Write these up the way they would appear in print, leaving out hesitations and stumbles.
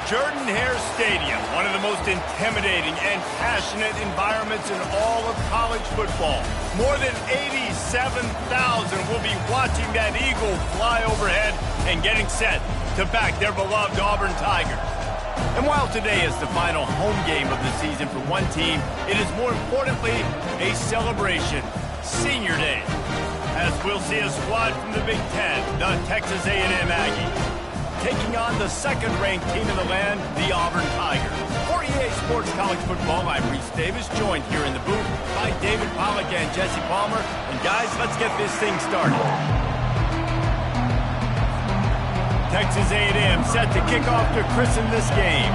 Jordan-Hare Stadium, one of the most intimidating and passionate environments in all of college football. More than 87,000 will be watching that eagle fly overhead and getting set to back their beloved Auburn Tigers. And while today is the final home game of the season for one team, it is more importantly a celebration, Senior Day, as we'll see a squad from the Big Ten, the Texas A&M Aggies, taking on the second-ranked team in the land, the Auburn Tigers. For EA Sports College Football, I'm Reese Davis, joined here in the booth by David Pollack and Jesse Palmer. And guys, let's get this thing started. Texas A&M set to kick off to christen this game.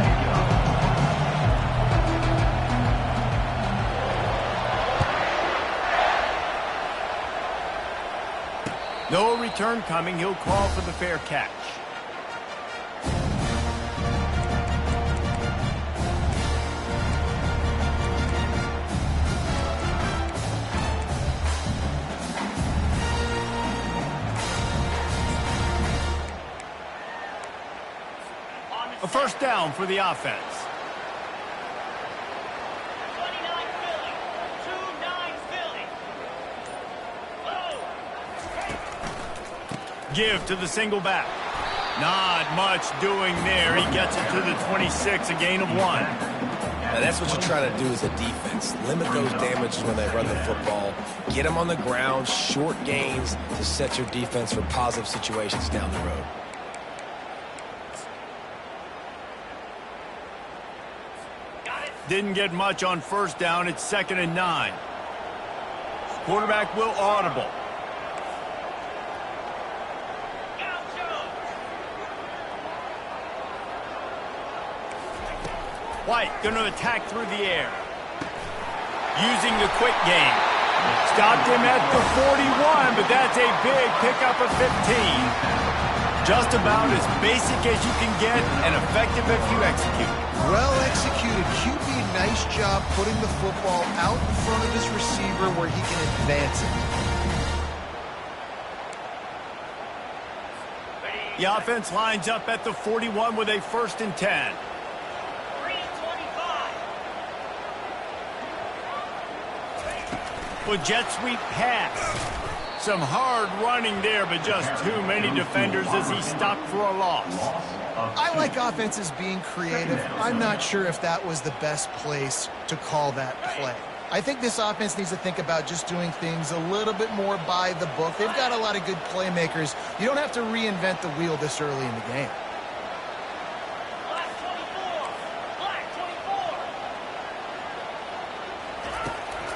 No return coming. He'll call for the fair catch. A first down for the offense. 29 Philly. 2-9 Philly. Give to the single back. Not much doing there. He gets it to the 26, a gain of 1. Now that's what you try to do as a defense. Limit those damages when they run the football. Get them on the ground, short gains to set your defense for positive situations down the road. Didn't get much on first down. It's 2nd and 9. Quarterback will audible. White going to attack through the air. Using the quick game. Stopped him at the 41, but that's a big pickup of 15. Just about as basic as you can get and effective if you execute. Well executed. QB, nice job putting the football out in front of his receiver where he can advance it. The offense lines up at the 41 with a 1st and 10. 3-25. With jet sweep pass. Some hard running there, but just too many defenders as he stopped for a loss. I like offenses being creative. I'm not sure if that was the best place to call that play. I think this offense needs to think about just doing things a little bit more by the book. They've got a lot of good playmakers. You don't have to reinvent the wheel this early in the game. Black 24. Black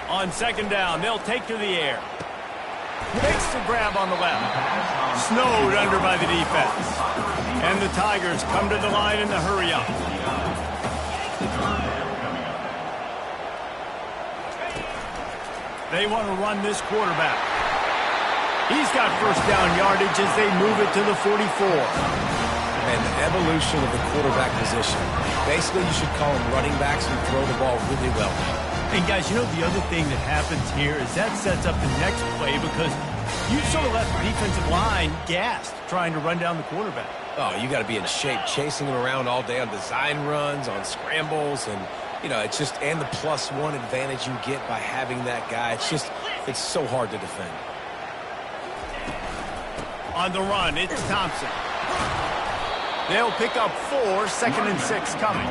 24. On 2nd down, they'll take to the air. Makes the grab on the left. Snowed under by the defense. And the Tigers come to the line in the hurry-up. They want to run this quarterback. He's got first down yardage as they move it to the 44. And the evolution of the quarterback position. Basically, you should call them running backs who throw the ball really well. And guys, you know the other thing that happens here is that sets up the next play because you sort of left the defensive line gassed trying to run down the quarterback. Oh, you got to be in shape chasing him around all day on design runs, on scrambles, and, you know, it's just, and the +1 advantage you get by having that guy. It's so hard to defend. On the run, it's Thompson. They'll pick up 4, 2nd and 6 coming.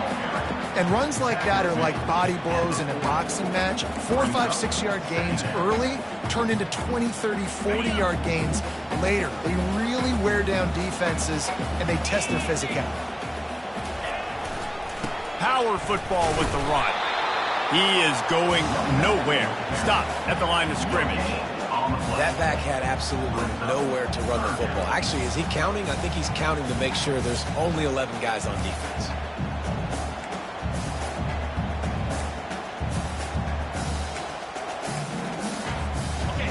And runs like that are like body blows in a boxing match. 4, 5, 6-yard gains early turn into 20, 30, 40-yard gains later. They really wear down defenses, and they test their physicality. Power football with the run. He is going nowhere. Stop at the line of scrimmage. That back had absolutely nowhere to run the football. Actually, is he counting? I think he's counting to make sure there's only 11 guys on defense.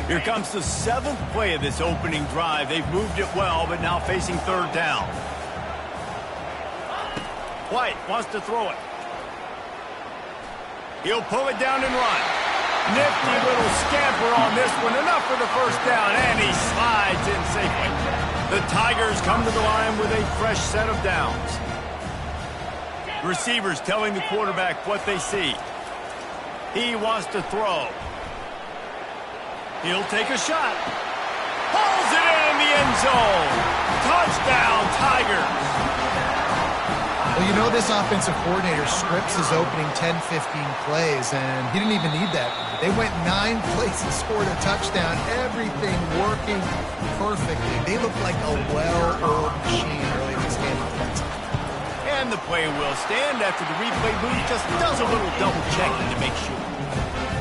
Here comes the 7th play of this opening drive. They've moved it well, but now facing 3rd down. White wants to throw it. He'll pull it down and run. Nifty little scamper on this one. Enough for the first down, and he slides in safely. The Tigers come to the line with a fresh set of downs. Receivers telling the quarterback what they see. He wants to throw. He'll take a shot. Pulls it in the end zone. Touchdown, Tigers. Well, you know this offensive coordinator scripts his opening 10, 15 plays, and he didn't even need that. They went 9 plays and scored a touchdown. Everything working perfectly. They look like a well-oiled machine early in this game offensively. And the play will stand after the replay booth just does a little double checking to make sure.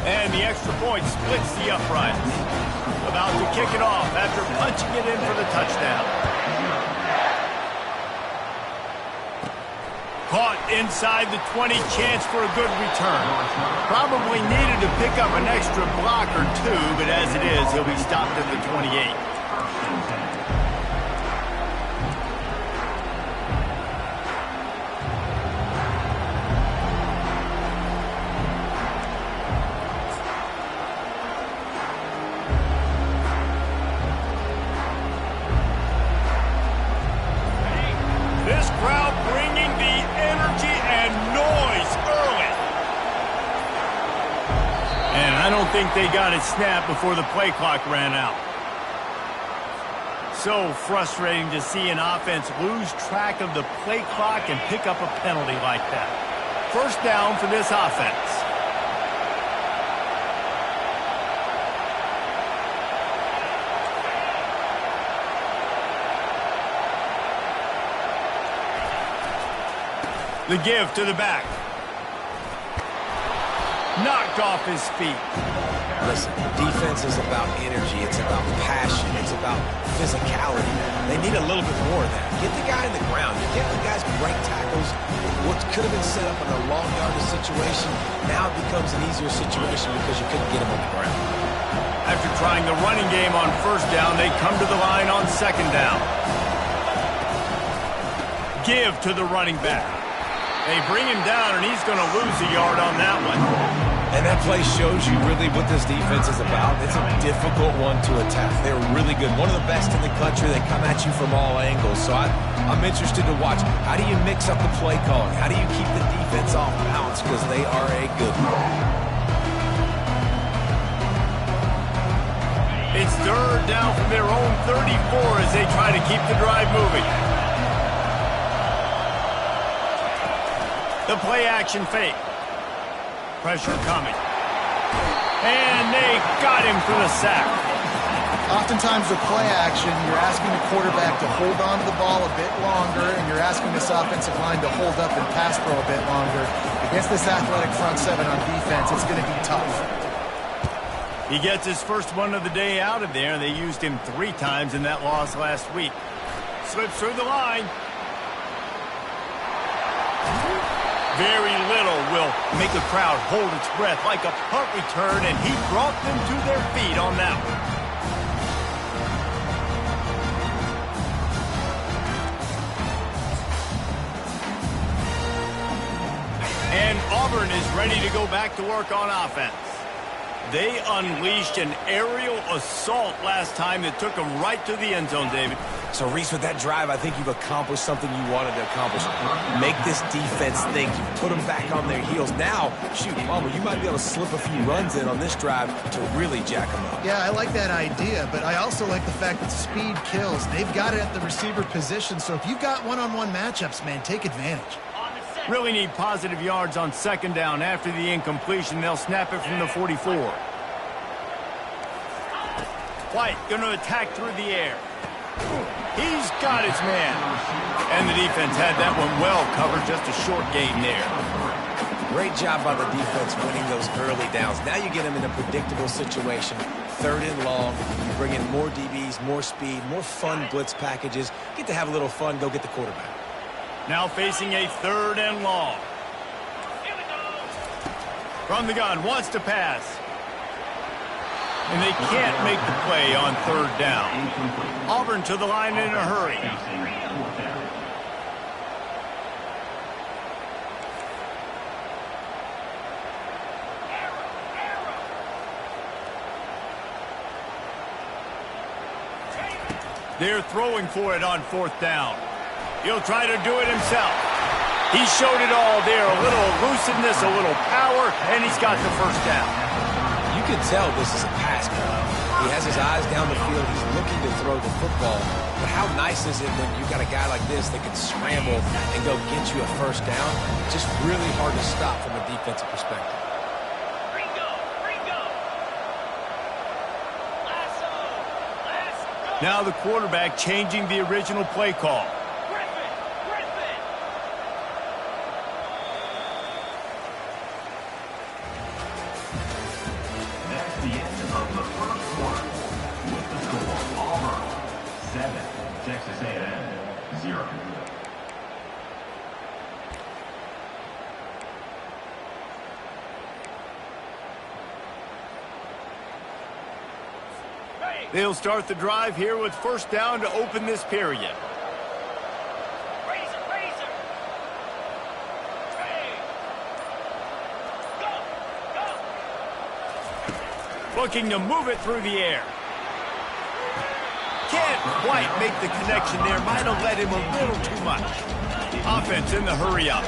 And the extra point splits the uprights. About to kick it off after punching it in for the touchdown. Caught inside the 20, chance for a good return. Probably needed to pick up an extra block or two, but as it is, he'll be stopped at the 28. This crowd bringing the energy and noise early. And I don't think they got it snapped before the play clock ran out. So frustrating to see an offense lose track of the play clock and pick up a penalty like that. First down for this offense. The give to the back. Knocked off his feet. Listen, defense is about energy. It's about passion. It's about physicality. They need a little bit more of that. Get the guy in the ground. You get the guys break tackles. What could have been set up in a long yardage situation, now it becomes an easier situation because you couldn't get him on the ground. After trying the running game on first down, they come to the line on second down. Give to the running back. They bring him down, and he's going to lose a yard on that one. And that play shows you really what this defense is about. It's a difficult one to attack. They're really good. One of the best in the country. They come at you from all angles. So I'm interested to watch. How do you mix up the play calling? How do you keep the defense off balance? Because they are a good one. It's third down from their own 34 as they try to keep the drive moving. The play action fake. Pressure coming. And they got him for the sack. Oftentimes with play action, you're asking the quarterback to hold on to the ball a bit longer, and you're asking this offensive line to hold up and pass pro a bit longer. Against this athletic front seven on defense, it's going to be tough. He gets his first one of the day out of there. They used him 3 times in that loss last week. Slips through the line. Very little will make a crowd hold its breath like a punt return, and he brought them to their feet on that one. And Auburn is ready to go back to work on offense. They unleashed an aerial assault last time that took them right to the end zone, David. So, Reese, with that drive, I think you've accomplished something you wanted to accomplish. Make this defense think. You put them back on their heels. Now, shoot, Mama, you might be able to slip a few runs in on this drive to really jack them up. Yeah, I like that idea, but I also like the fact that speed kills. They've got it at the receiver position, so if you've got one-on-one matchups, man, take advantage. Really need positive yards on second down. After the incompletion, they'll snap it from the 44. White going to attack through the air. He's got his man. And the defense had that one well covered. Just a short gain there. Great job by the defense winning those early downs. Now you get them in a predictable situation. 3rd and long. You bring in more DBs, more speed, more fun blitz packages. Get to have a little fun. Go get the quarterback. Now facing a 3rd and long. From the gun, wants to pass. And they can't make the play on 3rd down. Auburn to the line in a hurry. They're throwing for it on 4th down. He'll try to do it himself. He showed it all there, a little elusiveness, a little power, and he's got the first down. You can tell this is a pass play. He has his eyes down the field. He's looking to throw the football. But how nice is it when you got a guy like this that can scramble and go get you a first down? Just really hard to stop from a defensive perspective. Now the quarterback changing the original play call. That's the end of the first quarter. With the score, Auburn 7, Texas A&M 0. They'll start the drive here with first down to open this period. Looking to move it through the air. Can't quite make the connection there. Might have led him a little too much. Offense in the hurry up.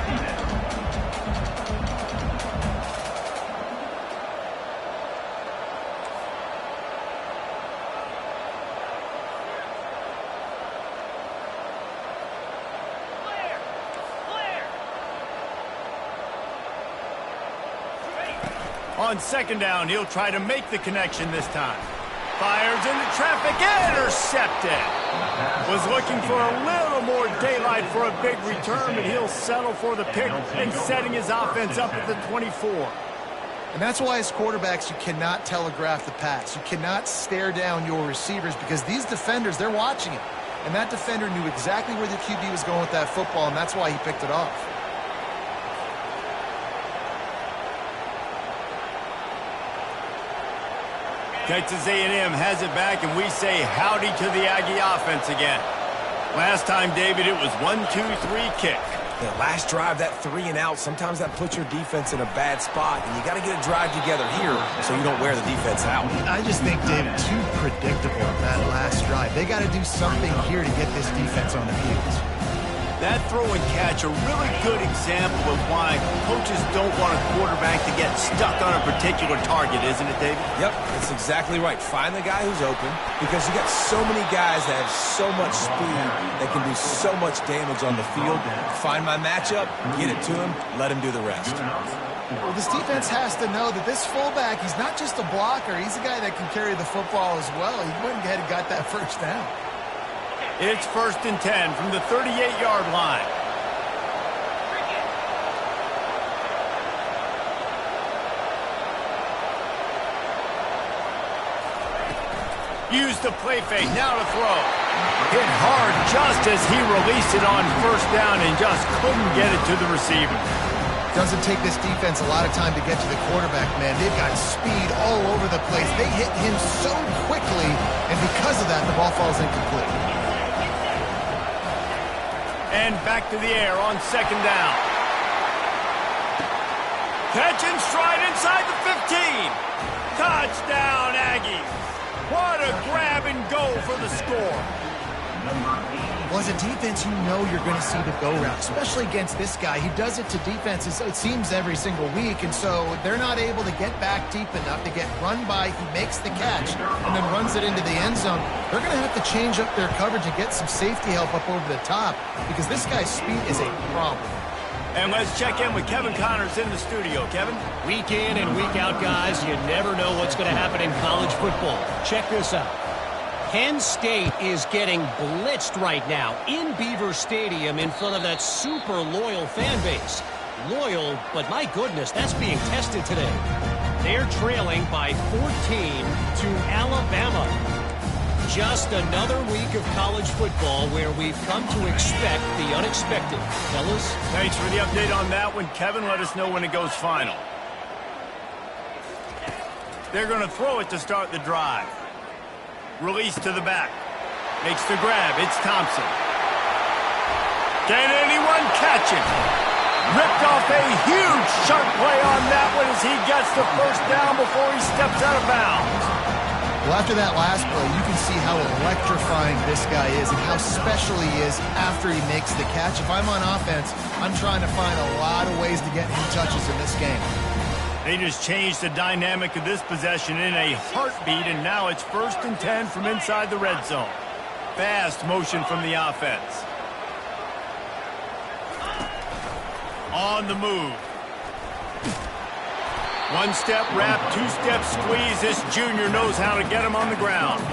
On second down, he'll try to make the connection this time. Fires into traffic, intercepted. Was looking for a little more daylight for a big return, but he'll settle for the pick and setting his offense up at the 24. And that's why as quarterbacks, you cannot telegraph the pass. You cannot stare down your receivers because these defenders, they're watching it. And that defender knew exactly where the QB was going with that football, and that's why he picked it off. Texas A&M has it back, and we say howdy to the Aggie offense again. Last time, David, it was 1-2-3 kick. The last drive, that 3 and out, sometimes that puts your defense in a bad spot, and you got to get a drive together here so you don't wear the defense out. I just think, David, too predictable that last drive. They got to do something here to get this defense on the field. That throw and catch, a really good example of why coaches don't want a quarterback to get stuck on a particular target, isn't it, David? Yep, that's exactly right. Find the guy who's open because you got so many guys that have so much speed that can do so much damage on the field. Find my matchup, get it to him, let him do the rest. Well, this defense has to know that this fullback, he's not just a blocker. He's a guy that can carry the football as well. He went ahead and got that first down. It's 1st and 10 from the 38-yard line. Use the play fake, now to throw. Hit hard just as he released it on first down and just couldn't get it to the receiver. Doesn't take this defense a lot of time to get to the quarterback, man. They've got speed all over the place. They hit him so quickly, and because of that, the ball falls incomplete. And back to the air on second down. Catch and stride inside the 15. Touchdown, Aggies. What a grab and go for the score. Well, as a defense, you know you're going to see the go route, especially against this guy. He does it to defenses, it seems, every single week, and so they're not able to get back deep enough to get run by. He makes the catch and then runs it into the end zone. They're going to have to change up their coverage and get some safety help up over the top because this guy's speed is a problem. And let's check in with Kevin Connors in the studio. Kevin? Week in and week out, guys, you never know what's going to happen in college football. Check this out. Penn State is getting blitzed right now in Beaver Stadium in front of that super loyal fan base. Loyal, but my goodness, that's being tested today. They're trailing by 14 to Alabama. Just another week of college football where we've come to expect the unexpected. Fellas? Thanks for the update on that one, Kevin. Let us know when it goes final. They're going to throw it to start the drive. Release to the back. Makes the grab. It's Thompson. Can anyone catch him? Ripped off a huge sharp play on that one as he gets the first down before he steps out of bounds. Well, after that last play, you can see how electrifying this guy is and how special he is after he makes the catch. If I'm on offense, I'm trying to find a lot of ways to get him touches in this game. They just changed the dynamic of this possession in a heartbeat, and now it's 1st and 10 from inside the red zone. Fast motion from the offense. On the move. One-step wrap, two-step squeeze. This junior knows how to get him on the ground.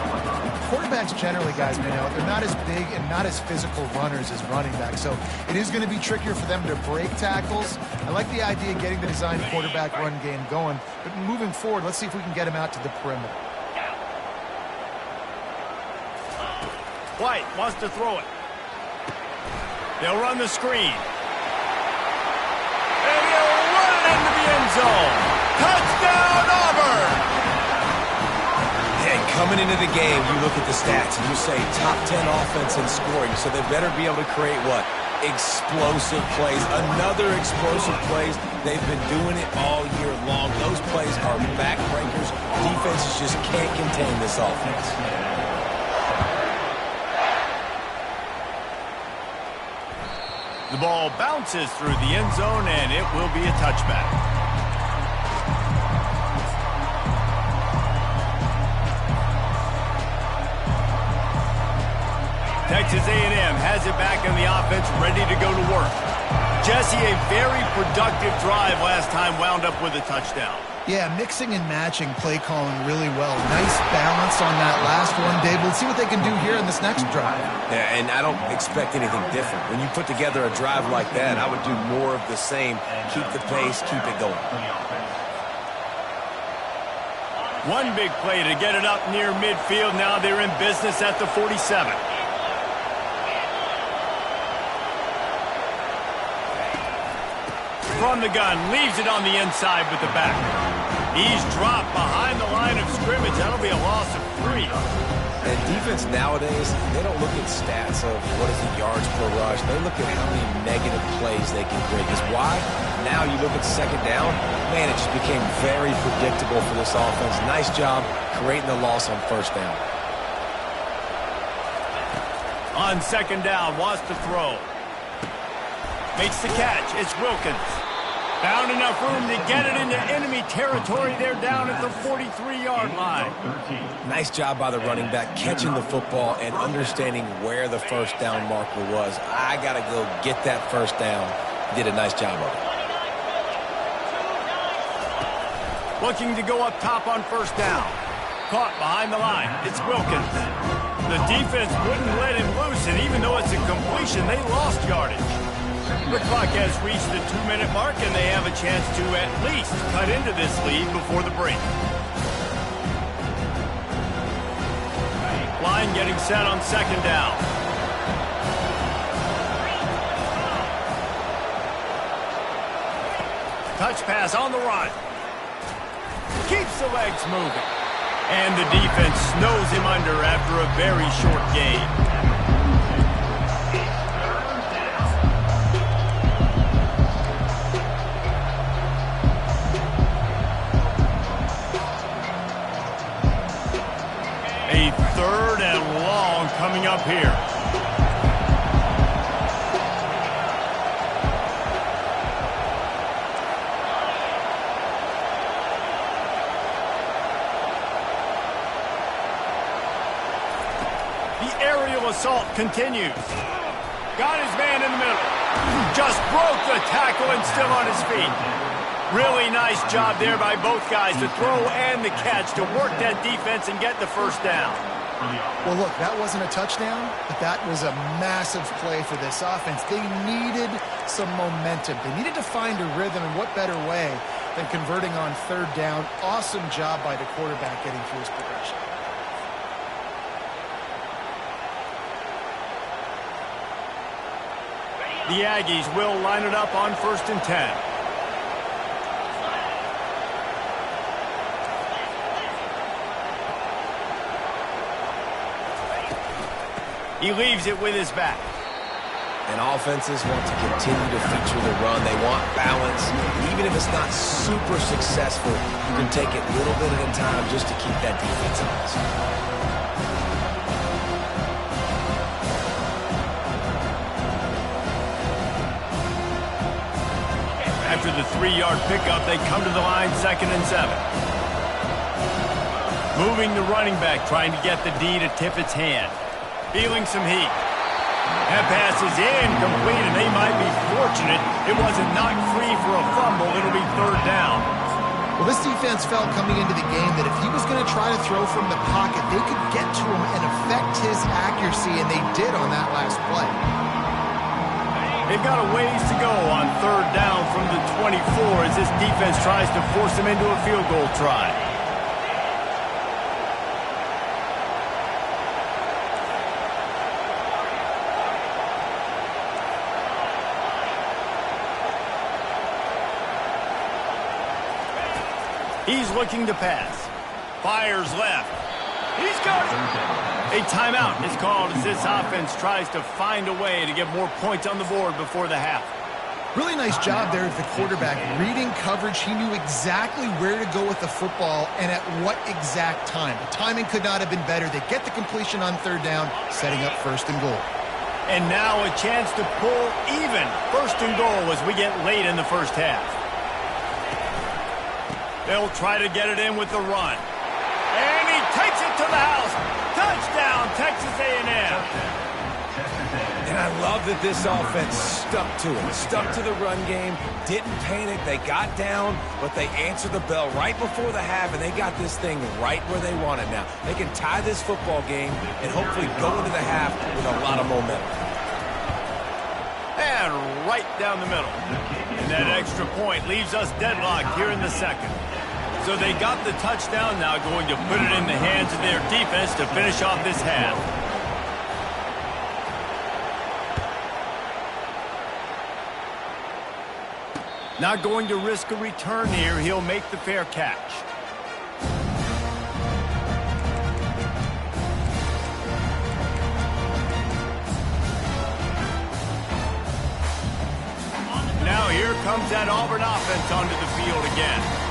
Quarterbacks generally, guys, they're not as big and not as physical runners as running backs, so it is going to be trickier for them to break tackles. I like the idea of getting the design quarterback run game going, but moving forward, let's see if we can get him out to the perimeter. White wants to throw it. They'll run the screen. And he'll run it into the end zone. Touchdown, Auburn! And coming into the game, you look at the stats and you say top 10 offense in scoring, so they better be able to create what? Explosive plays. Another explosive plays. They've been doing it all year long. Those plays are backbreakers. Defenses just can't contain this offense. The ball bounces through the end zone, and it will be a touchback. Texas A&M has it back in the offense, ready to go to work. Jesse, a very productive drive last time, wound up with a touchdown. Yeah, mixing and matching play calling really well. Nice balance on that last one, Dave. We'll see what they can do here in this next drive. Yeah, and I don't expect anything different. When you put together a drive like that, I would do more of the same. Keep the pace, keep it going. One big play to get it up near midfield. Now they're in business at the 47. From the gun, leaves it on the inside with the back. He's dropped behind the line of scrimmage. That'll be a loss of 3. And defense nowadays, they don't look at stats of what is the yards per rush. They look at how many negative plays they can create. Because why? Now you look at second down, man, it just became very predictable for this offense. Nice job creating the loss on first down. On second down, wants to throw. Makes the catch. It's Wilkins. Found enough room to get it into enemy territory. They're down at the 43-yard line. Nice job by the running back catching the football and understanding where the first down marker was. I got to go get that first down. He did a nice job of it. Looking to go up top on first down. Caught behind the line. It's Wilkins. The defense wouldn't let him loose, and even though it's a completion, they lost yardage. The clock has reached the 2-minute mark, and they have a chance to at least cut into this lead before the break. Line getting set on second down. Touch pass on the run. Keeps the legs moving. And the defense snows him under after a very short gain. A 3rd and long coming up here. The aerial assault continues. Got his man in the middle. Just broke the tackle and still on his feet. Really nice job there by both guys to throw and the catch to work that defense and get the first down. Well, look, that wasn't a touchdown, but that was a massive play for this offense. They needed some momentum. They needed to find a rhythm, and what better way than converting on third down. Awesome job by the quarterback getting through his progression. The Aggies will line it up on 1st and 10. He leaves it with his back. And offenses want to continue to feature the run. They want balance. Even if it's not super successful, you can take it a little bit at a time just to keep that defense honest. 3-yard pickup. They come to the line, 2nd and 7. Moving the running back, trying to get the D to tip its hand. Feeling some heat. That pass is incomplete, and they might be fortunate it wasn't knocked free for a fumble. It'll be 3rd down. Well, this defense felt coming into the game that if he was going to try to throw from the pocket, they could get to him and affect his accuracy, and they did on that last play. They've got a ways to go on 3rd down from the 24 as this defense tries to force them into a field goal try. He's looking to pass. Fires left. He's got it. A timeout is called as this offense tries to find a way to get more points on the board before the half. Really nice job there at the quarterback. Reading coverage, he knew exactly where to go with the football and at what exact time. The timing could not have been better. They get the completion on 3rd down, setting up 1st and goal. And now a chance to pull even 1st and goal as we get late in the 1st half. They'll try to get it in with the run. And he takes it to the house. Touchdown, Texas A&M. And I love that this offense stuck to it. Stuck to the run game. Didn't panic. They got down, but they answered the bell right before the half, and they got this thing right where they want it now. They can tie this football game and hopefully go into the half with a lot of momentum. And right down the middle. And that extra point leaves us deadlocked here in the 2nd. So they got the touchdown, now going to put it in the hands of their defense to finish off this half. Not going to risk a return here. He'll make the fair catch. Now here comes that Auburn offense onto the field again.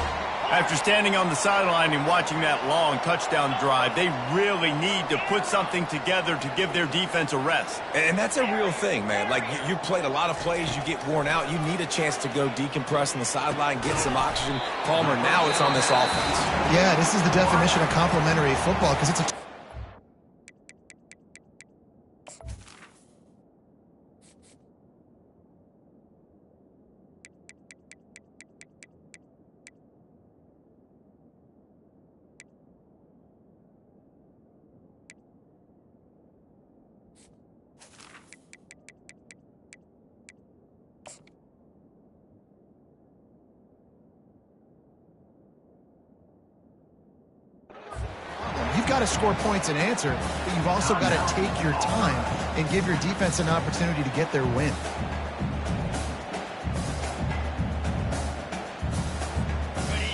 After standing on the sideline and watching that long touchdown drive, they really need to put something together to give their defense a rest. And that's a real thing, man. Like, you played a lot of plays, you get worn out. You need a chance to go decompress on the sideline, get some oxygen. Palmer, now it's on this offense. Yeah, this is the definition of complementary football because it's a You've got to score points and answer, but you've also got to take your time and give your defense an opportunity to get their win.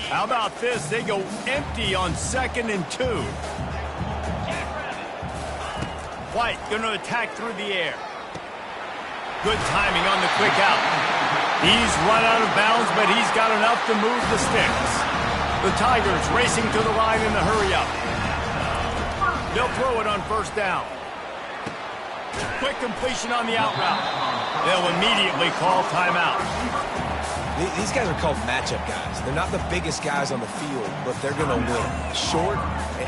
How about this? They go empty on 2nd and 2. White going to attack through the air. Good timing on the quick out. He's run out of bounds, but he's got enough to move the sticks. The Tigers racing to the line in the hurry-up. They'll throw it on 1st down. Quick completion on the out route. They'll immediately call timeout. These guys are called matchup guys. They're not the biggest guys on the field, but they're going to win. Short,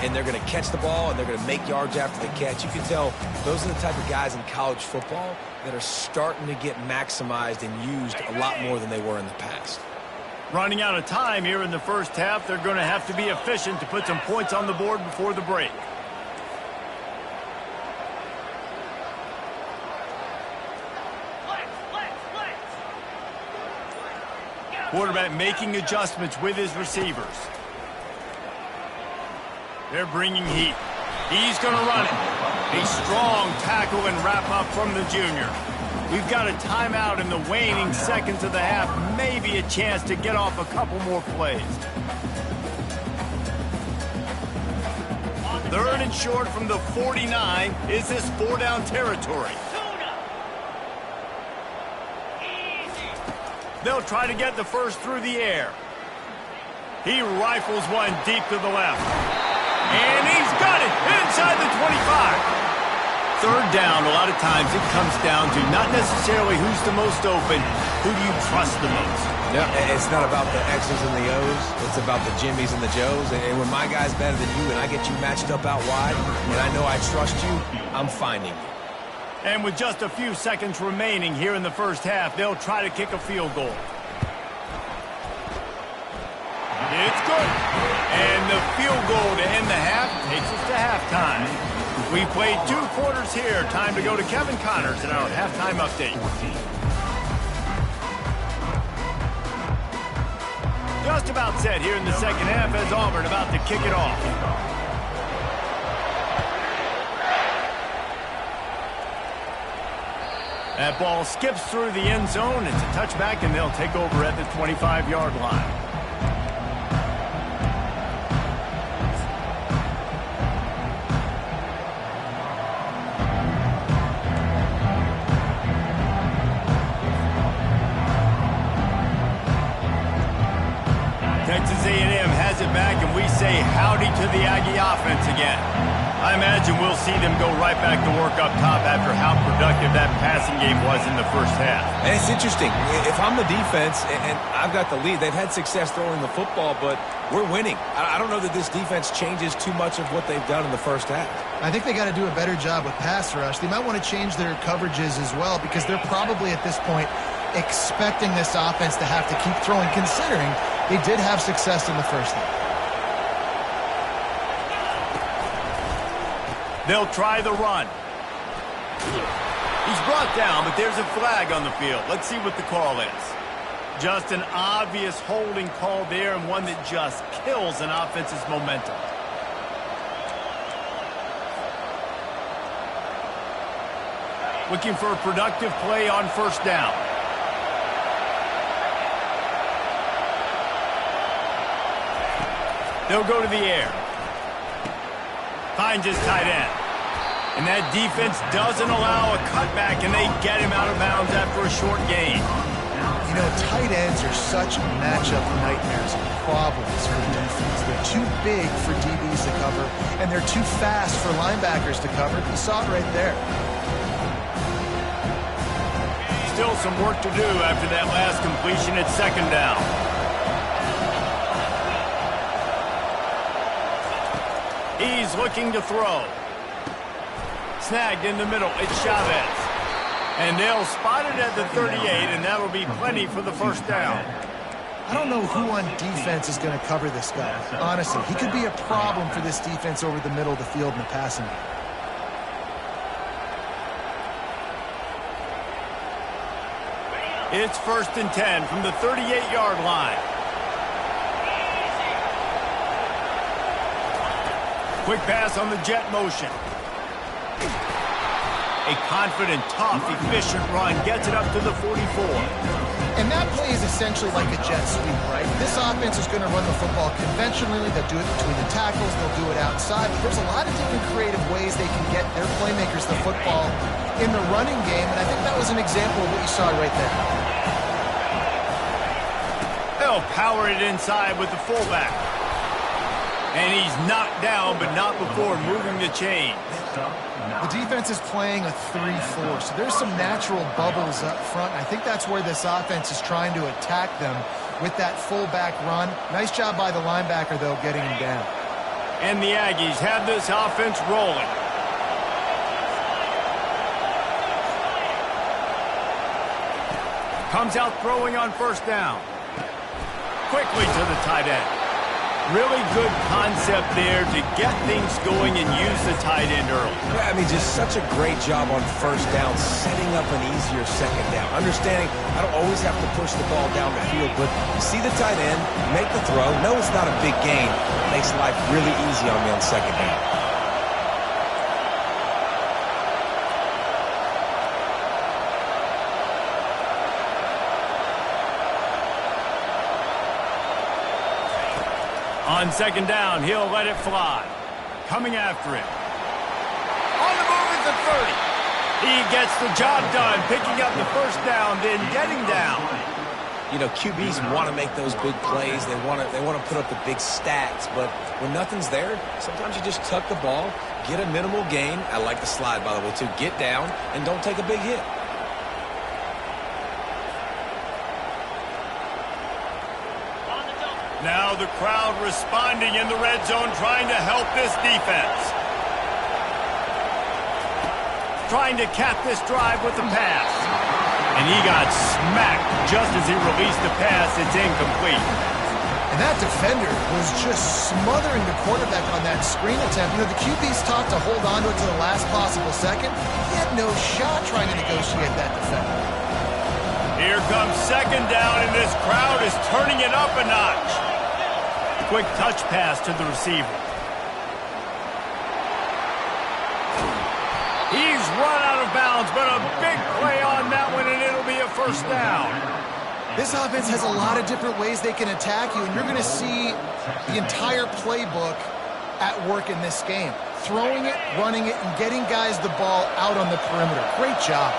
and they're going to catch the ball, and they're going to make yards after the catch. You can tell those are the type of guys in college football that are starting to get maximized and used a lot more than they were in the past. Running out of time here in the 1st half, they're going to have to be efficient to put some points on the board before the break. Quarterback making adjustments with his receivers. They're bringing heat. He's going to run it. A strong tackle and wrap up from the junior. We've got a timeout in the waning seconds of the half. Maybe a chance to get off a couple more plays. 3rd and short from the 49. Is this 4-down territory? They'll try to get the first through the air. He rifles one deep to the left. And he's got it inside the 25. third down, a lot of times it comes down to not necessarily who's the most open, who do you trust the most? Yeah, it's not about the X's and the O's. It's about the Jimmys and the Joes. And when my guy's better than you and I get you matched up out wide and I know I trust you, I'm finding you. And with just a few seconds remaining here in the first half, they'll try to kick a field goal. It's good. And the field goal to end the half takes us to halftime. We played 2 quarters here. Time to go to Kevin Connors in our halftime update. Just about set here in the second half as Auburn about to kick it off. That ball skips through the end zone. It's a touchback, and they'll take over at the 25-yard line. Texas A&M has it back, and we say howdy to the Aggie offense again. I imagine we'll see them go right back to work up top after how productive that passing game was in the first half. And it's interesting. If I'm the defense and I've got the lead, they've had success throwing the football, but we're winning. I don't know that this defense changes too much of what they've done in the first half. I think they got to do a better job with pass rush. They might want to change their coverages as well because they're probably at this point expecting this offense to have to keep throwing, considering they did have success in the first half. They'll try the run. He's brought down, but there's a flag on the field. Let's see what the call is. Just an obvious holding call there, and one that just kills an offense's momentum. Looking for a productive play on first down. They'll go to the air. Finds his tight end. And that defense doesn't allow a cutback, and they get him out of bounds after a short gain. You know, tight ends are such matchup nightmares and problems for defense. They're too big for DBs to cover, and they're too fast for linebackers to cover. You saw it right there. Still some work to do after that last completion at second down. He's looking to throw. Snagged in the middle. It's Chavez. And they'll spot it at the 38, and that'll be plenty for the first down. I don't know who on defense is going to cover this guy. Honestly, he could be a problem for this defense over the middle of the field in the passing game. It's 1st and 10 from the 38-yard line. Quick pass on the jet motion. A confident, tough, efficient run gets it up to the 44. And that play is essentially like a jet sweep, right? This offense is going to run the football conventionally. They'll do it between the tackles. They'll do it outside. But there's a lot of different creative ways they can get their playmakers the football in the running game. And I think that was an example of what you saw right there. They'll power it inside with the fullback. And he's knocked down, but not before moving the chain. The defense is playing a 3-4, so there's some natural bubbles up front. I think that's where this offense is trying to attack them with that fullback run. Nice job by the linebacker, though, getting him down. And the Aggies have this offense rolling. Comes out throwing on first down. Quickly to the tight end. Really good concept there to get things going and use the tight end early. Yeah, I mean, just such a great job on first down, setting up an easier second down. Understanding I don't always have to push the ball down the field, but you see the tight end, make the throw. No, it's not a big gain. It makes life really easy on me on second down. On second down, he'll let it fly. Coming after it. On the move is the 30. He gets the job done, picking up the first down, then getting down. You know, QBs want to make those big plays. They want to put up the big stats. But when nothing's there, sometimes you just tuck the ball, Get a minimal gain. I like the slide, by the way, too. Get down and don't take a big hit. Now the crowd responding in the red zone, trying to help this defense. Trying to cap this drive with the pass. And he got smacked just as he released the pass. It's incomplete. And that defender was just smothering the quarterback on that screen attempt. You know, the QB's taught to hold on to it to the last possible second. He had no shot trying to negotiate that defender. Here comes second down, and this crowd is turning it up a notch. Quick touch pass to the receiver. He's run out of bounds, but a big play on that one, and it'll be a first down. This offense has a lot of different ways they can attack you, and you're going to see the entire playbook at work in this game. Throwing it, running it, and getting guys the ball out on the perimeter. Great job.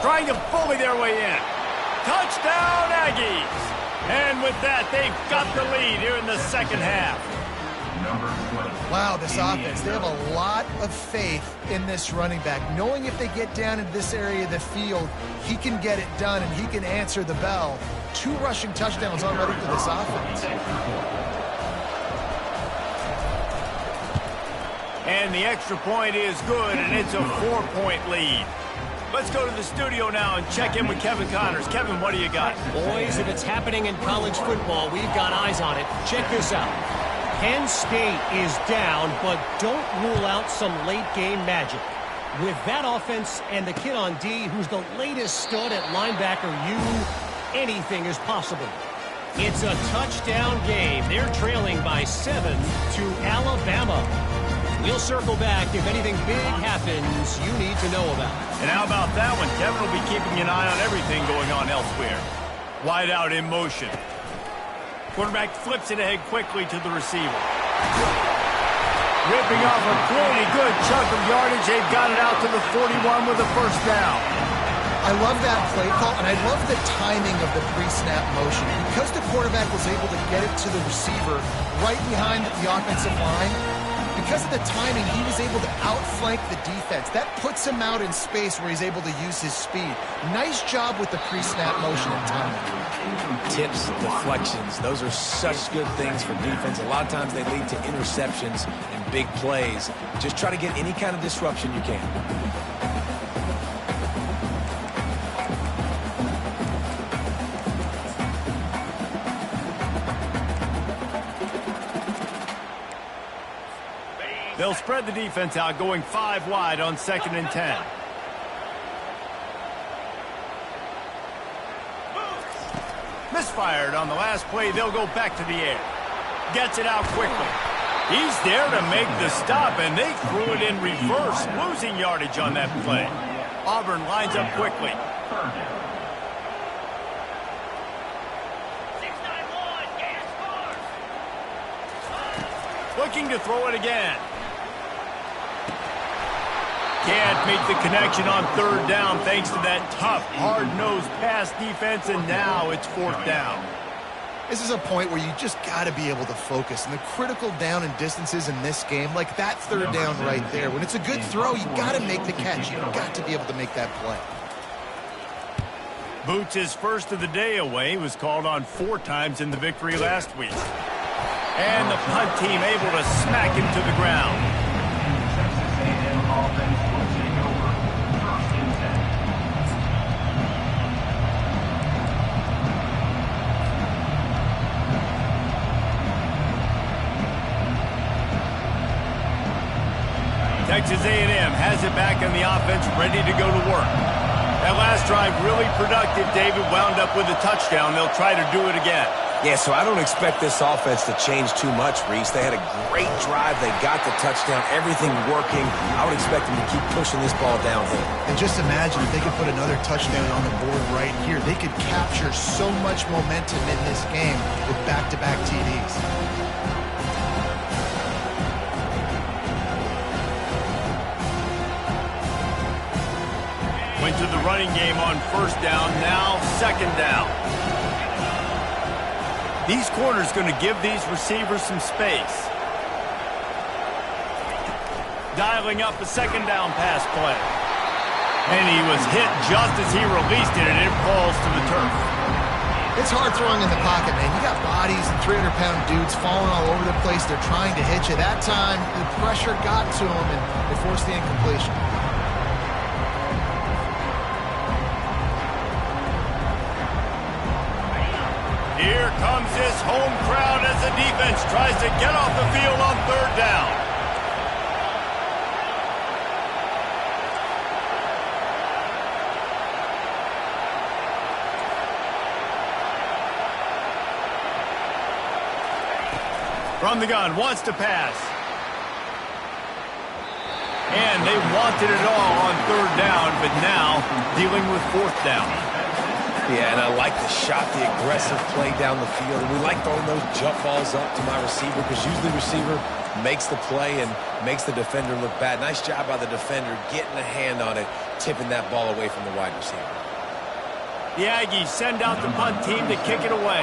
Trying to bully their way in. Touchdown, Aggies! And with that, they've got the lead here in the second half. Wow, this offense, they have a lot of faith in this running back, knowing if they get down into this area of the field, he can get it done and he can answer the bell. 2 rushing touchdowns already for this offense. And the extra point is good, and it's a 4-point lead. Let's go to the studio now and check in with Kevin Connors. Kevin, what do you got? Boys, if it's happening in college football, we've got eyes on it. Check this out. Penn State is down, but don't rule out some late-game magic. With that offense and the kid on D, who's the latest stud at linebacker, anything is possible. It's a touchdown game. They're trailing by 7 to Alabama. We'll circle back if anything big happens you need to know about. And how about that one? Kevin will be keeping an eye on everything going on elsewhere. Wide out in motion. Quarterback flips it ahead quickly to the receiver. Ripping off a pretty good chunk of yardage. They've got it out to the 41 with a first down. I love that play call, and I love the timing of the pre-snap motion. Because the quarterback was able to get it to the receiver right behind the offensive line, because of the timing, he was able to outflank the defense. That puts him out in space where he's able to use his speed. Nice job with the pre-snap motion and timing. Tips, deflections, those are such good things for defense. A lot of times they lead to interceptions and big plays. Just try to get any kind of disruption you can. They'll spread the defense out, going 5 wide on 2nd and 10. Misfired on the last play. They'll go back to the air. Gets it out quickly. He's there to make the stop, and they threw it in reverse, losing yardage on that play. Auburn lines up quickly. 6-9-1, gas cars. Looking to throw it again. Can't make the connection on 3rd down thanks to that tough, hard-nosed pass defense, and now it's 4th down. This is a point where you just got to be able to focus. And the critical down and distances in this game, like that 3rd down right there, when it's a good throw, you got to make the catch. You've got to be able to make that play. Boots' first of the day away was called on 4 times in the victory last week. And the punt team able to smack him to the ground. Texas A&M has it back on the offense, ready to go to work. That last drive really productive. David wound up with a touchdown. They'll try to do it again. Yeah, so I don't expect this offense to change too much, Reese. They had a great drive. They got the touchdown. Everything working. I would expect them to keep pushing this ball downhill. And just imagine if they could put another touchdown on the board right here. They could capture so much momentum in this game with back-to-back TDs. Went to the running game on first down, now second down. These corners going to give these receivers some space. Dialing up a second down pass play. And he was hit just as he released it, and it falls to the turf. It's hard throwing in the pocket, man. You got bodies and 300-pound dudes falling all over the place. They're trying to hit you. That time, the pressure got to him, and they forced the incompletion. Here comes this home crowd as the defense tries to get off the field on third down. From the gun, wants to pass. And they wanted it all on third down, but now dealing with fourth down. Yeah, and I like the shot, the aggressive play down the field. And we like throwing those jump balls up to my receiver because usually the receiver makes the play and makes the defender look bad. Nice job by the defender getting a hand on it, tipping that ball away from the wide receiver. The Aggies send out the punt team to kick it away.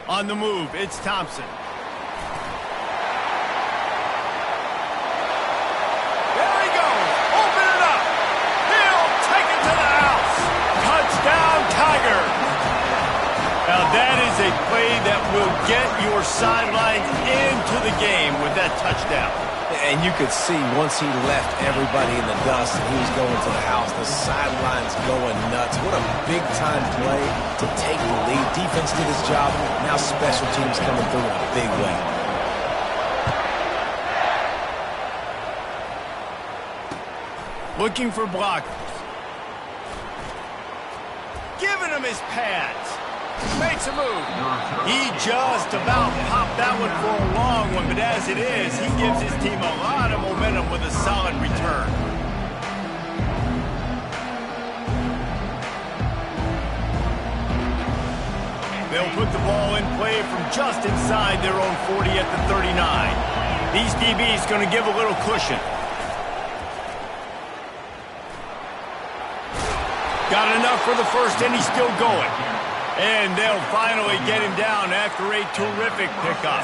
On the move, it's Thompson. There he goes. Open it up. He'll take it to the house. Touchdown, Tiger. Now that is a play that will get your sidelines into the game with that touchdown. And you could see once he left everybody in the dust and he was going to the house, the sidelines going nuts. What a big-time play to take the lead. Defense did his job. Now special teams coming through in a big way. Looking for blockers. Giving him his pads. Makes a move. He just about popped that one for a long one, but as it is, he gives his team a lot of momentum with a solid return. They'll put the ball in play from just inside their own 40 at the 39. These DBs going to give a little cushion. Got enough for the first, and he's still going. And they'll finally get him down after a terrific pickup.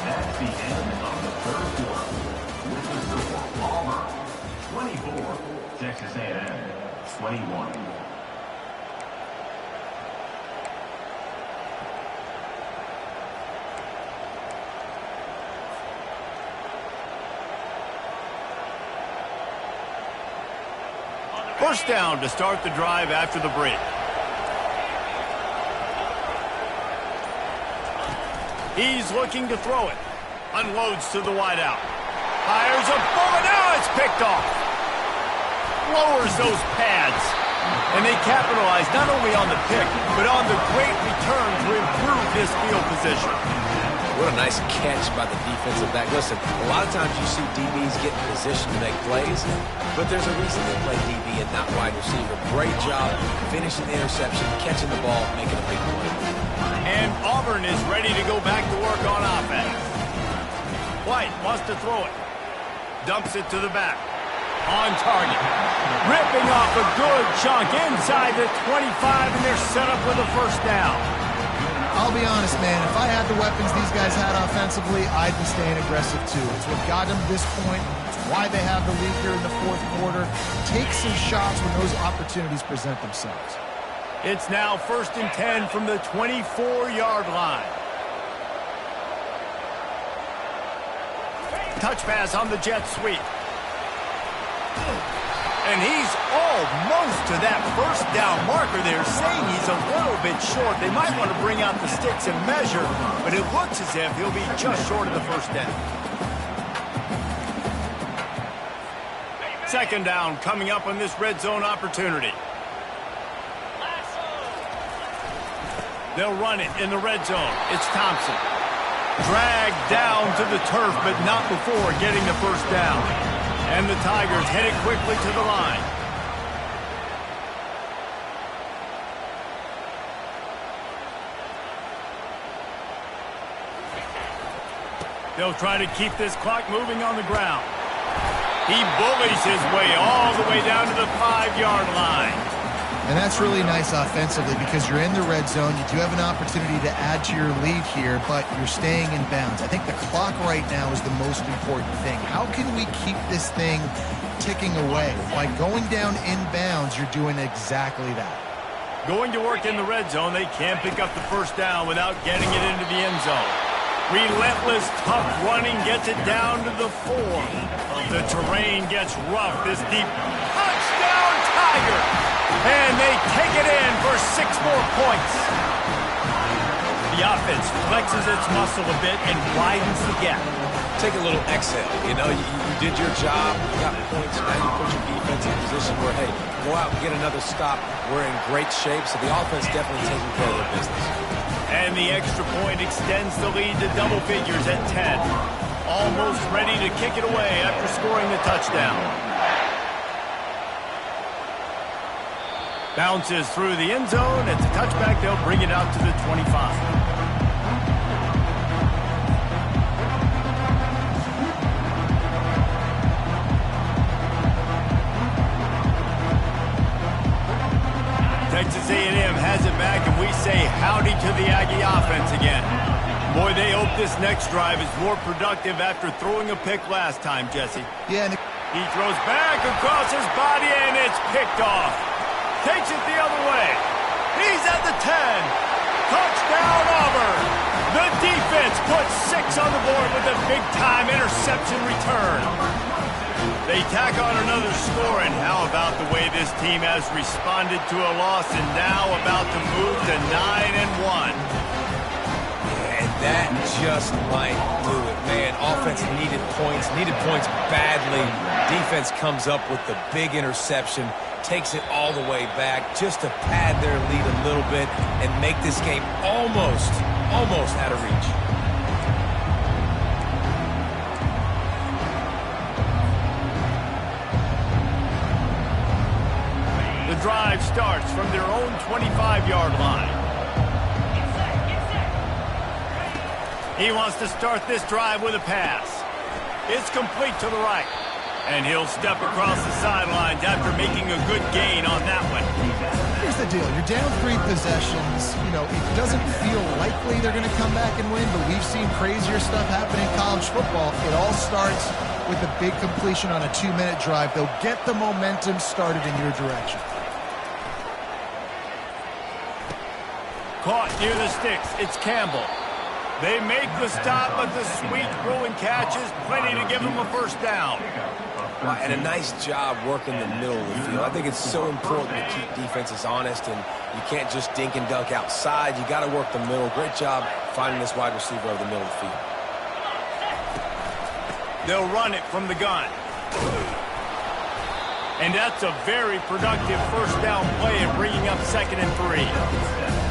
That's the end of the third quarter. With the score, Auburn 24, Texas A&M 21. First down to start the drive after the break. He's looking to throw it. Unloads to the wideout. Fires a bullet. Now it's picked off. Lowers those pads. And they capitalize not only on the pick, but on the great return to improve this field position. What a nice catch by the defensive back. Listen, a lot of times you see DBs get in position to make plays, but there's a reason they play DB and not wide receiver. Great job finishing the interception, catching the ball, making a big play. And Auburn is ready to go back to work on offense. White wants to throw it. Dumps it to the back. On target. Ripping off a good chunk inside the 25, and they're set up with a first down. I'll be honest, man, if I had the weapons these guys had offensively, I'd be staying aggressive too. It's what got them to this point. It's why they have the lead here in the fourth quarter. Take some shots when those opportunities present themselves. It's now 1st and 10 from the 24-yard line. Touch pass on the jet sweep. And he's almost to that first down marker there, saying he's a little bit short. They might want to bring out the sticks and measure, but it looks as if he'll be just short of the first down. Second down coming up on this red zone opportunity. They'll run it in the red zone. It's Thompson. Dragged down to the turf, but not before getting the first down. And the Tigers headed quickly to the line. They'll try to keep this clock moving on the ground. He bullies his way all the way down to the 5-yard line. And that's really nice offensively because you're in the red zone. You do have an opportunity to add to your lead here, but you're staying in bounds. I think the clock right now is the most important thing. How can we keep this thing ticking away? By going down in bounds, you're doing exactly that. Going to work in the red zone, they can't pick up the first down without getting it into the end zone. Relentless, tough running gets it down to the 4. The terrain gets rough. This deep touchdown Tiger. And they take it in for 6 more points. The offense flexes its muscle a bit and widens the gap. Take a little exhale. You know, you did your job. You got points. Now you put your defense in a position where, hey, go out and get another stop. We're in great shape. So the offense definitely taking care of their business. And the extra point extends the lead to double figures at 10. Almost ready to kick it away after scoring the touchdown. Bounces through the end zone. It's a touchback. They'll bring it out to the 25. Texas A&M has it back, and we say howdy to the Aggie offense again. Boy, they hope this next drive is more productive after throwing a pick last time, Jesse. Yeah, He throws back across his body, and it's picked off. Takes it the other way. He's at the 10. Touchdown, Auburn. The defense puts 6 on the board with a big-time interception return. They tack on another score, and how about the way this team has responded to a loss and now about to move to 9-1. And that just might do it, man. Offense needed points badly. Defense comes up with the big interception, takes it all the way back just to pad their lead a little bit and make this game almost out of reach. The drive starts from their own 25-yard line. He wants to start this drive with a pass. It's complete to the right. And he'll step across the sidelines after making a good gain on that one. here's the deal. You're down 3 possessions. You know, it doesn't feel likely they're going to come back and win, but we've seen crazier stuff happen in college football. It all starts with a big completion on a 2-minute drive. They'll get the momentum started in your direction. Caught near the sticks. It's Campbell. They make the stop, but the sweet rolling catch is plenty to give them a first down. And a nice job working the middle of the field. I think it's so important to keep defenses honest, and you can't just dink and dunk outside. You got to work the middle. Great job finding this wide receiver over the middle of the field. They'll run it from the gun. And that's a very productive first down play and bringing up 2nd and 3.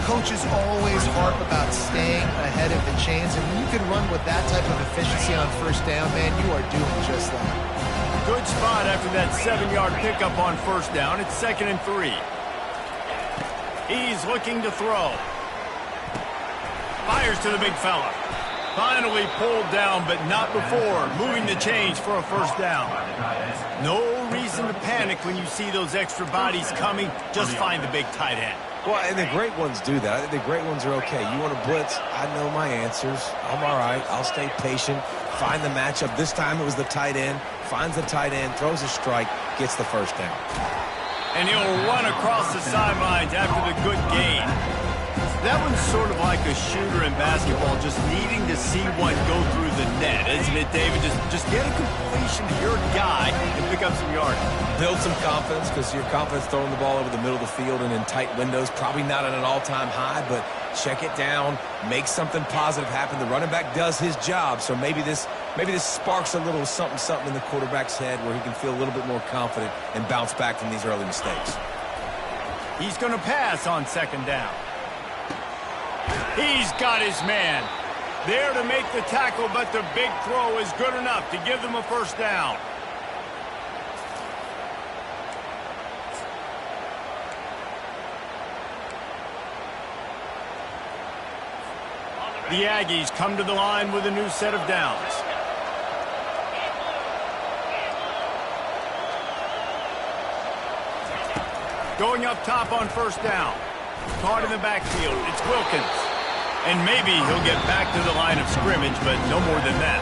Coaches always harp about staying ahead of the chains, and when you can run with that type of efficiency on first down, man, you are doing just that. Good spot after that 7-yard pickup on first down. It's 2nd and 3. He's looking to throw. Fires to the big fella. Finally pulled down, but not before. Moving the chains for a first down. No reason to panic when you see those extra bodies coming. Just find the big tight end. Well, and the great ones do that. I think the great ones are okay. You want to blitz? I know my answers. I'm all right. I'll stay patient. Find the matchup. This time it was the tight end. Finds the tight end, throws a strike, gets the first down. And he'll run across the sidelines after the good gain. That one's sort of like a shooter in basketball, just needing to see one go through the net, isn't it, David? Just get a completion to your guy and pick up some yardage. Build some confidence, because your confidence throwing the ball over the middle of the field and in tight windows, probably not at an all-time high, but check it down, make something positive happen. The running back does his job, so maybe this sparks a little something in the quarterback's head where he can feel a little bit more confident and bounce back from these early mistakes. He's going to pass on 2nd down. He's got his man. There to make the tackle, but the big throw is good enough to give them a first down. The Aggies come to the line with a new set of downs. Going up top on first down. Caught in the backfield. It's Wilkins. And maybe he'll get back to the line of scrimmage, but no more than that.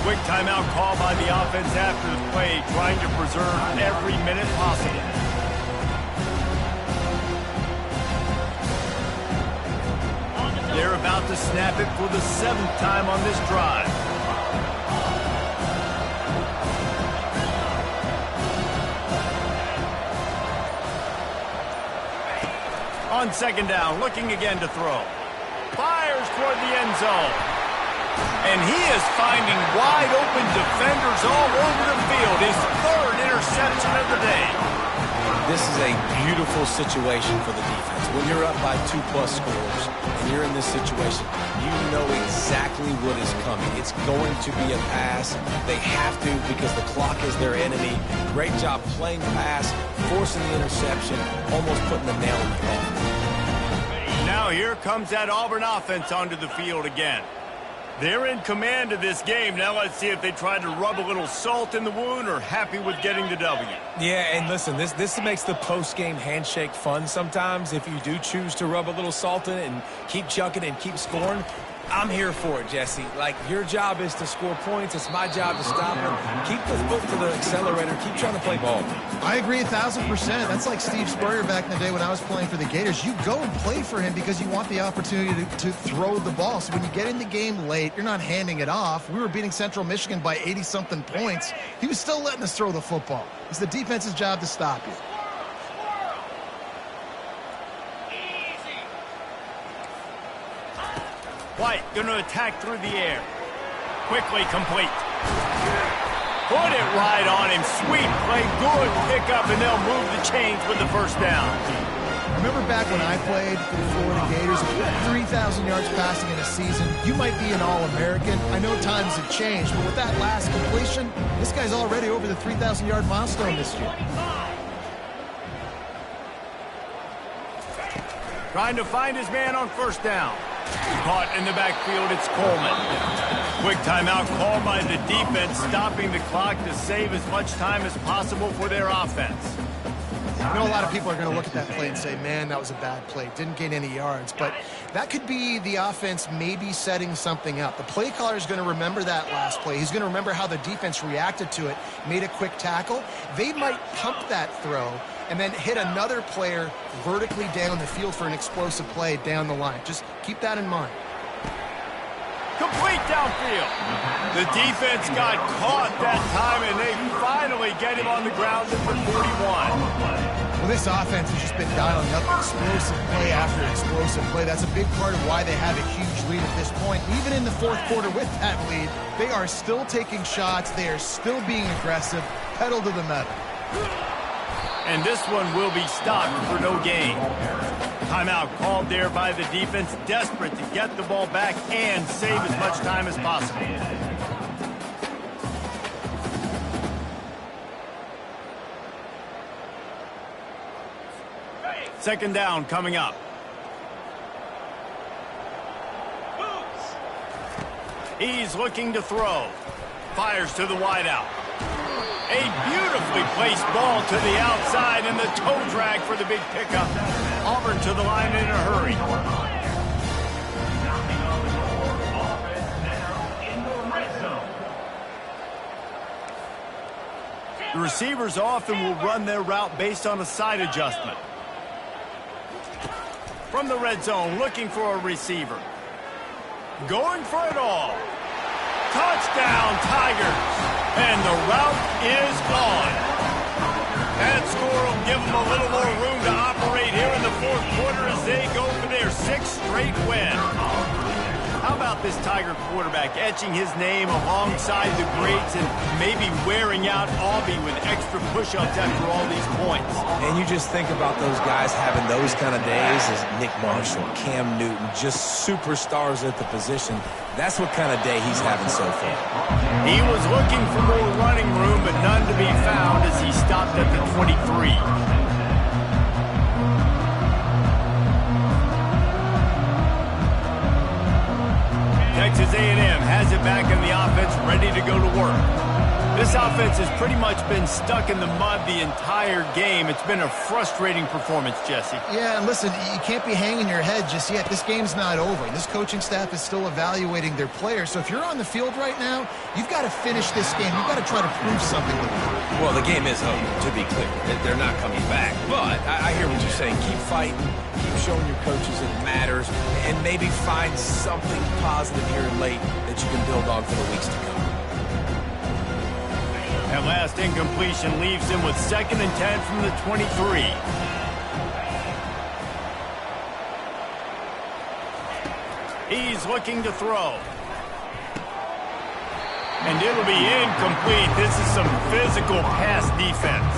Quick timeout call by the offense after the play, trying to preserve every minute possible. They're about to snap it for the 7th time on this drive. On second down, looking again to throw. Fires toward the end zone. And he is finding wide open defenders all over the field. His 3rd interception of the day. This is a beautiful situation for the defense. When you're up by 2+ scores and you're in this situation, you know exactly what is coming. It's going to be a pass. They have to because the clock is their enemy. Great job playing pass, forcing the interception, almost putting the nail in the coffin. Now here comes that Auburn offense onto the field again. They're in command of this game. Now let's see if they try to rub a little salt in the wound or happy with getting the W. Yeah, and listen, this makes the post-game handshake fun sometimes. If you do choose to rub a little salt in it and keep chucking and keep scoring, I'm here for it, Jesse. Like, your job is to score points. It's my job to stop them. Keep the foot to the accelerator. Keep trying to play ball. I agree 1,000%. That's like Steve Spurrier back in the day when I was playing for the Gators. You go and play for him because you want the opportunity to throw the ball. So when you get in the game late, you're not handing it off. We were beating Central Michigan by 80-something points. He was still letting us throw the football. It's the defense's job to stop you. White going to attack through the air. Quickly complete. Put it right on him. Sweet play, good pickup, and they'll move the chains with the first down. Remember back when I played for the Florida Gators, if you had 3,000 yards passing in a season, you might be an All-American. I know times have changed, but with that last completion, this guy's already over the 3,000-yard milestone this year. Trying to find his man on first down. Caught in the backfield, it's Coleman. Quick timeout called by the defense, stopping the clock to save as much time as possible for their offense. I know a lot of people are going to look at that play and say, man, that was a bad play. Didn't gain any yards. But that could be the offense maybe setting something up. The play caller is going to remember that last play. He's going to remember how the defense reacted to it, made a quick tackle. They might pump that throw and then hit another player vertically down the field for an explosive play down the line. Just keep that in mind. Complete downfield. The defense got caught that time, and they finally get him on the ground at the 41. Well, this offense has just been dialing up explosive play after explosive play. That's a big part of why they have a huge lead at this point. Even in the 4th quarter with that lead, they are still taking shots. They are still being aggressive, pedal to the metal. And this one will be stopped for no gain. Timeout called there by the defense, desperate to get the ball back and save as much time as possible. Second down coming up. He's looking to throw. Fires to the wideout. A beautifully placed ball to the outside, and the toe drag for the big pickup. Auburn to the line in a hurry. The receivers often will run their route based on a side adjustment. From the red zone, looking for a receiver. Going for it all. Touchdown, Tigers. And the route is gone. That score will give them a little more room to operate here in the 4th quarter as they go for their 6th straight win. How about this Tiger quarterback etching his name alongside the greats and maybe wearing out Aubie with extra push-ups after all these points? And you just think about those guys having those kind of days as Nick Marshall, Cam Newton, just superstars at the position. That's what kind of day he's having so far. He was looking for more running room, but none to be found as he stopped at the 23. get back in the offense, ready to go to work. This offense has pretty much been stuck in the mud the entire game. It's been a frustrating performance, Jesse. Yeah, and listen, you can't be hanging your head just yet. This game's not over. This coaching staff is still evaluating their players. So if you're on the field right now, you've got to finish this game. You've got to try to prove something to them. Well, the game is over, to be clear. They're not coming back. But I hear what you're saying. Keep fighting. Keep showing your coaches it matters. And maybe find something positive here late that you can build on for the weeks to come. That last incompletion leaves him with 2nd and 10 from the 23. He's looking to throw. And it'll be incomplete. This is some physical pass defense.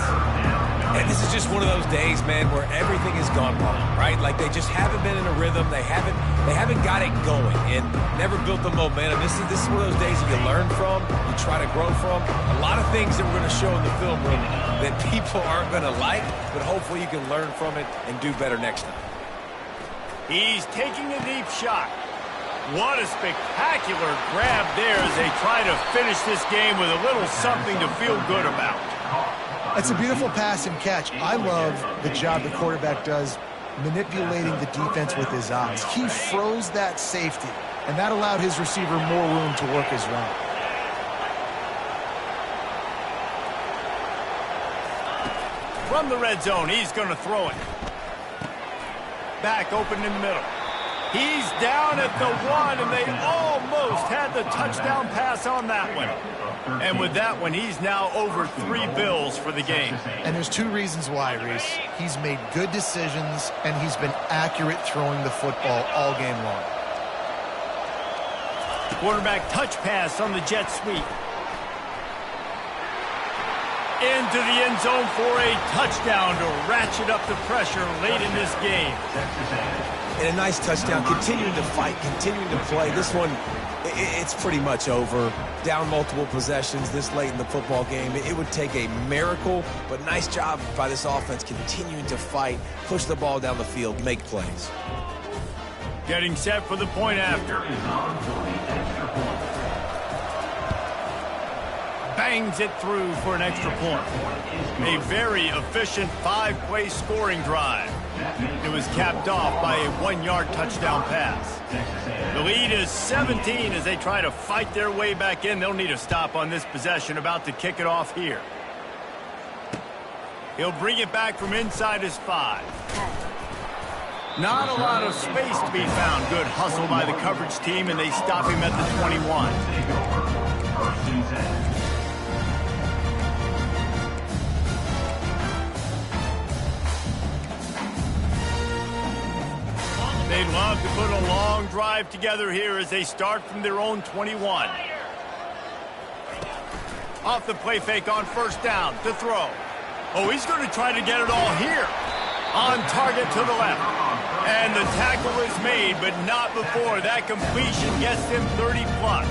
And this is just one of those days, man, where everything has gone wrong, right? Like they just haven't been in a rhythm. They haven't got it going and never built the momentum. This is one of those days that you learn from, you try to grow from. A lot of things that we're going to show in the film room that people aren't going to like, but hopefully you can learn from it and do better next time. He's taking a deep shot. What a spectacular grab there as they try to finish this game with a little something to feel good about. It's a beautiful pass and catch. I love the job the quarterback does manipulating the defense with his eyes. He froze that safety, and that allowed his receiver more room to work his route. From the red zone, he's going to throw it. Back open in the middle. He's down at the 1, and they almost had the touchdown pass on that one. And with that one, he's now over 3 bills for the game. And there's 2 reasons why, Reese. He's made good decisions, and he's been accurate throwing the football all game long. Quarterback touch pass on the jet sweep. Into the end zone for a touchdown to ratchet up the pressure late in this game. And a nice touchdown, continuing to fight, continuing to play. This one, it's pretty much over. Down multiple possessions this late in the football game. It would take a miracle, but nice job by this offense continuing to fight, push the ball down the field, make plays. Getting set for the point after. Bangs it through for an extra point. A very efficient 5-play scoring drive. It was capped off by a 1-yard touchdown pass. The lead is 17 as they try to fight their way back in. They'll need a stop on this possession, about to kick it off here. He'll bring it back from inside his 5. Not a lot of space to be found. Good hustle by the coverage team, and they stop him at the 21. They'd love to put a long drive together here as they start from their own 21. Off the play fake on first down to throw. Oh, he's going to try to get it all here. On target to the left. And the tackle is made, but not before. That completion gets him 30-plus.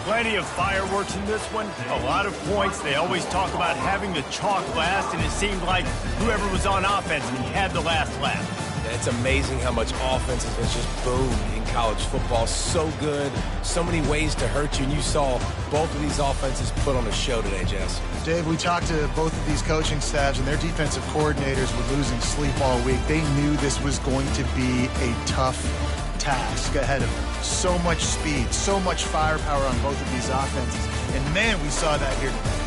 Plenty of fireworks in this one. A lot of points. They always talk about having the chalk last, and it seemed like whoever was on offense had the last laugh. It's amazing how much offense has just boomed in college football. So good, so many ways to hurt you, and you saw both of these offenses put on a show today, Jess. Dave, we talked to both of these coaching staffs, and their defensive coordinators were losing sleep all week. They knew this was going to be a tough task ahead of them. So much speed, so much firepower on both of these offenses. And, man, we saw that here today.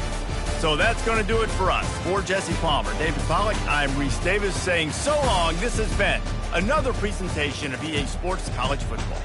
So that's going to do it for us. For Jesse Palmer, David Pollack, I'm Reese Davis saying so long. This has been another presentation of EA Sports College Football.